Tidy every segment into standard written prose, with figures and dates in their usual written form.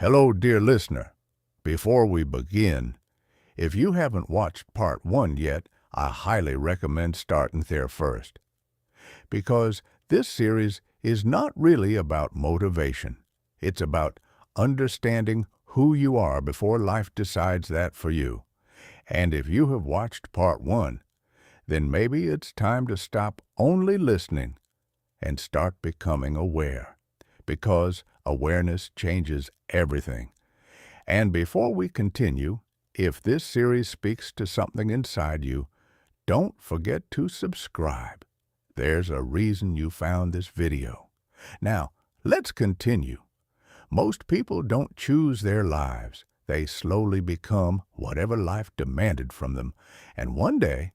Hello, dear listener. Before we begin, if you haven't watched part one yet, I highly recommend starting there first. Because this series is not really about motivation. It's about understanding who you are before life decides that for you. And if you have watched part one, then maybe it's time to stop only listening and start becoming aware. Because awareness changes everything. And before we continue, if this series speaks to something inside you, don't forget to subscribe. There's a reason you found this video. Now, let's continue. Most people don't choose their lives. They slowly become whatever life demanded from them. And one day,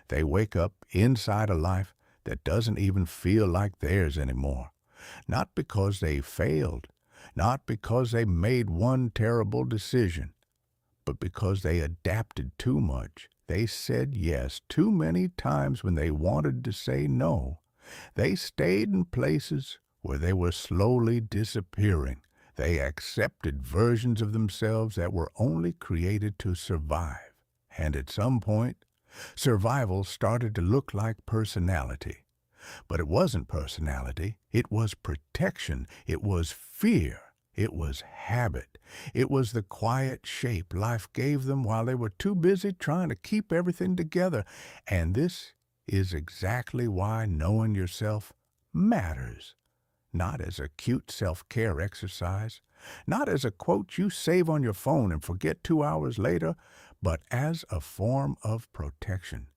they wake up inside a life that doesn't even feel like theirs anymore. Not because they failed, not because they made one terrible decision, but because they adapted too much. They said yes too many times when they wanted to say no. They stayed in places where they were slowly disappearing. They accepted versions of themselves that were only created to survive. And at some point, survival started to look like personality. But it wasn't personality. It was protection. It was fear. It was habit. It was the quiet shape life gave them while they were too busy trying to keep everything together. And this is exactly why knowing yourself matters. Not as a cute self-care exercise, not as a quote you save on your phone and forget 2 hours later, but as a form of protection.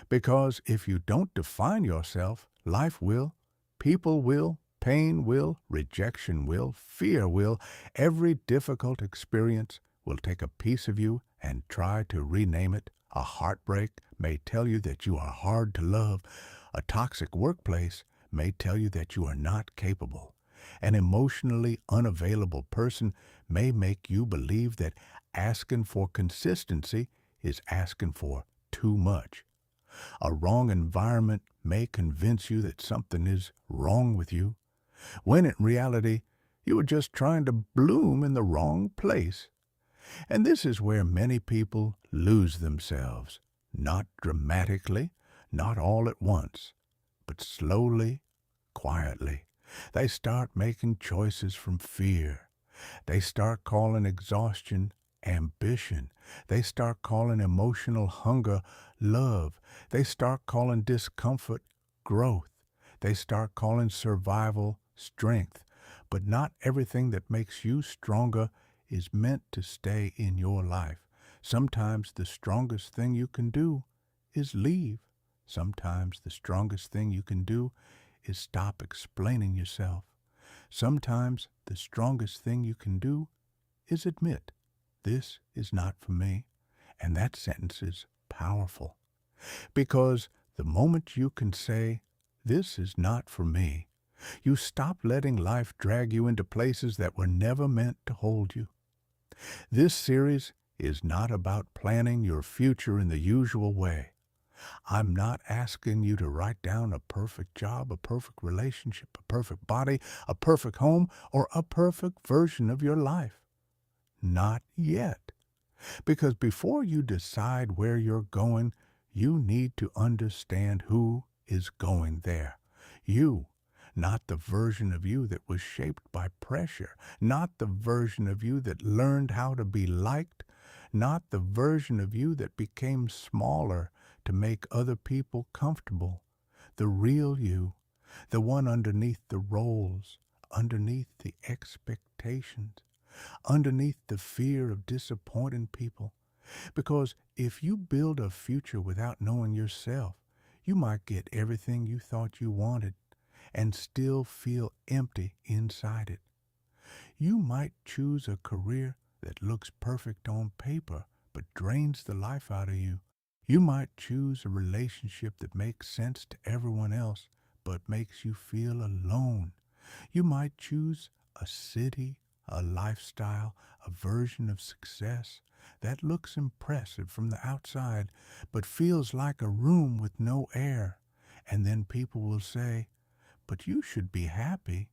Because if you don't define yourself, life will, people will, pain will, rejection will, fear will. Every difficult experience will take a piece of you and try to rename it. A heartbreak may tell you that you are hard to love. A toxic workplace may tell you that you are not capable. An emotionally unavailable person may make you believe that asking for consistency is asking for too much. A wrong environment may convince you that something is wrong with you, when in reality, you are just trying to bloom in the wrong place. And this is where many people lose themselves, not dramatically, not all at once, but slowly, quietly. They start making choices from fear. They start calling exhaustion ambition. They start calling emotional hunger love. They start calling discomfort growth. They start calling survival strength. But not everything that makes you stronger is meant to stay in your life. Sometimes the strongest thing you can do is leave. Sometimes the strongest thing you can do is stop explaining yourself. Sometimes the strongest thing you can do is admit, this is not for me. And that sentence is powerful. Because the moment you can say, this is not for me, you stop letting life drag you into places that were never meant to hold you. This series is not about planning your future in the usual way. I'm not asking you to write down a perfect job, a perfect relationship, a perfect body, a perfect home, or a perfect version of your life. Not yet. Because before you decide where you're going, you need to understand who is going there. You, not the version of you that was shaped by pressure, not the version of you that learned how to be liked, not the version of you that became smaller to make other people comfortable. The real you, the one underneath the roles, underneath the expectations, underneath the fear of disappointing people. Because if you build a future without knowing yourself, you might get everything you thought you wanted and still feel empty inside it. You might choose a career that looks perfect on paper but drains the life out of you. You might choose a relationship that makes sense to everyone else but makes you feel alone. You might choose a city, a lifestyle, a version of success that looks impressive from the outside but feels like a room with no air. And then people will say, but you should be happy.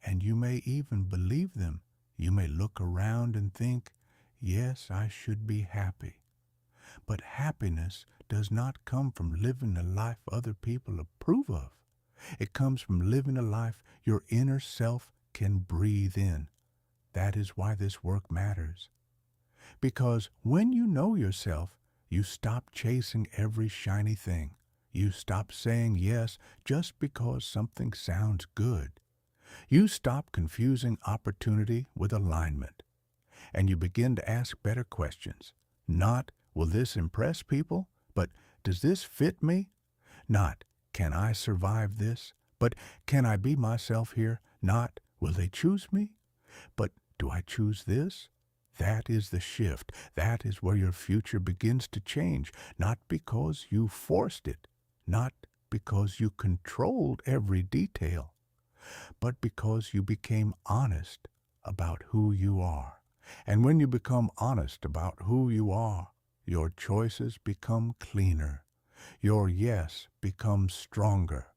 And you may even believe them. You may look around and think, yes, I should be happy. But happiness does not come from living a life other people approve of. It comes from living a life your inner self can breathe in. That is why this work matters. Because when you know yourself, you stop chasing every shiny thing. You stop saying yes just because something sounds good. You stop confusing opportunity with alignment. And you begin to ask better questions. Not, will this impress people? But, does this fit me? Not, can I survive this? But, can I be myself here? Not, will they choose me? But, do I choose this? That is the shift. That is where your future begins to change. Not because you forced it. Not because you controlled every detail. But because you became honest about who you are. And when you become honest about who you are, your choices become cleaner. Your yes becomes stronger.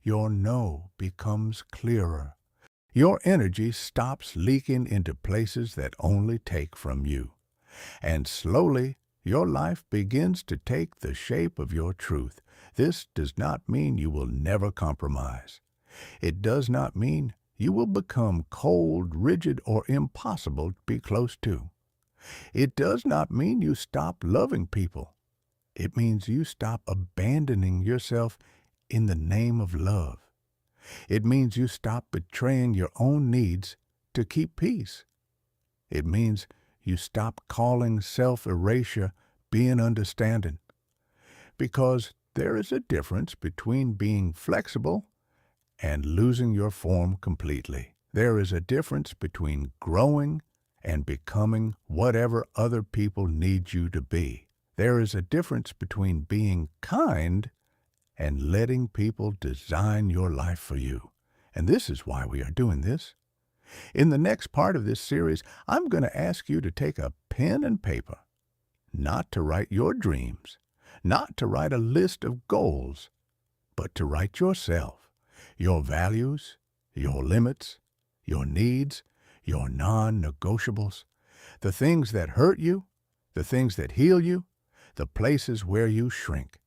Your no becomes clearer. Your energy stops leaking into places that only take from you. And slowly, your life begins to take the shape of your truth. This does not mean you will never compromise. It does not mean you will become cold, rigid, or impossible to be close to. It does not mean you stop loving people. It means you stop abandoning yourself in the name of love. It means you stop betraying your own needs to keep peace. It means you stop calling self-erasure being understanding. Because there is a difference between being flexible and losing your form completely. There is a difference between growing and becoming whatever other people need you to be. There is a difference between being kind and letting people design your life for you. And this is why we are doing this. In the next part of this series, I'm going to ask you to take a pen and paper, not to write your dreams, not to write a list of goals, but to write yourself, your values, your limits, your needs, your non-negotiables, the things that hurt you, the things that heal you, the places where you shrink,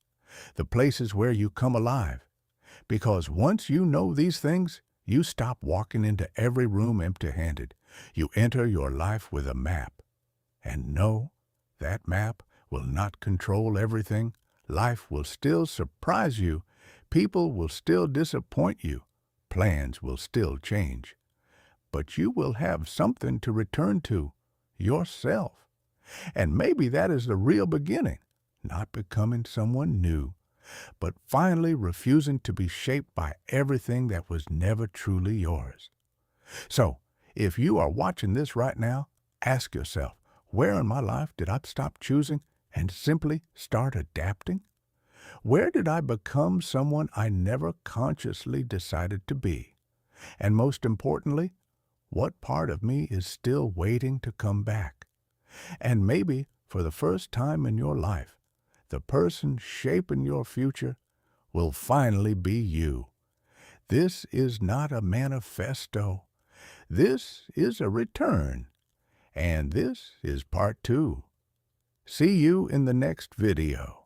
the places where you come alive. Because once you know these things, you stop walking into every room empty-handed. You enter your life with a map. And no, that map will not control everything. Life will still surprise you. People will still disappoint you. Plans will still change. But you will have something to return to, yourself. And maybe that is the real beginning, not becoming someone new, but finally refusing to be shaped by everything that was never truly yours. So, if you are watching this right now, ask yourself, where in my life did I stop choosing and simply start adapting? Where did I become someone I never consciously decided to be? And most importantly, what part of me is still waiting to come back? And maybe, for the first time in your life, the person shaping your future will finally be you. This is not a manifesto. This is a return. And this is part 2. See you in the next video.